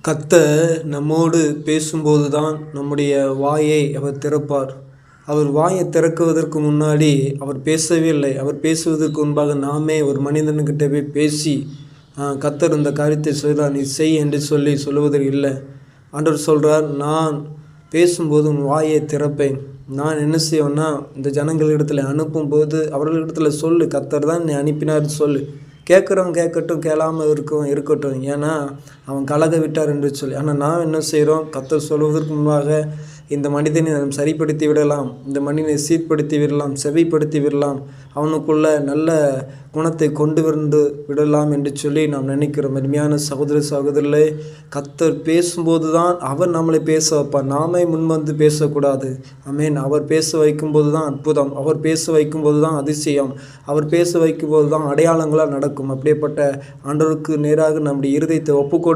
கர்த்தர் நம்மோடு பேசும்போது தான் நம்முடைய வாயை அவர் திறப்பார். அவர் வாயை திறக்குவதற்கு முன்னாடி அவர் பேசவே இல்லை. அவர் பேசுவதற்கு முன்பாக நாமே ஒரு மனிதன்கிட்ட போய் பேசி கர்த்தர் இந்த காரியத்தை சொல்கிறார், நீ செய் என்று சொல்லுவதற்கு இல்லை. ஆண்டவர் சொல்கிறார், நான் பேசும்போது உன் வாயை திறப்பேன். நான் என்ன செய்வேன்னா, இந்த ஜனங்களிடத்தில் அனுப்பும்போது அவர்களிடத்தில் சொல்லு, கர்த்தர் தான் என்னை அனுப்பினார் சொல்லு. கேட்குறவன் கேட்கட்டும், கேளாமல் இருக்கட்டும். ஏன்னா அவன் கலக விட்டார் என்று சொல்லி. ஆனால் நாம் என்ன செய்கிறோம், கர்த்தர் சொல்வதற்கு முன்பாக இந்த மனிதனை நாம் சரிப்படுத்தி விடலாம், இந்த மனிதனை சீர்படுத்தி விடலாம், செவிப்படுத்தி விடலாம், அவனுக்குள்ள நல்ல குணத்தை கொண்டு வந்து விடலாம் என்று சொல்லி நாம் நினைக்கிறோம். அருமையான சகோதர சகோதரர்களே, கர்த்தர் பேசும்போது தான் அவர் நம்மளை பேச வைப்பார். நாமே முன்வந்து பேசக்கூடாது. ஆமென். அவர் பேச வைக்கும்போது தான் அற்புதம், அவர் பேச வைக்கும்போது தான் அதிசயம், அவர் பேச வைக்கும்போது தான் அடையாளங்களாக நடக்கும். அப்படிப்பட்ட ஆண்டவருக்கு நேராக நம்முடைய இருதயத்தை ஒப்புக்கொடு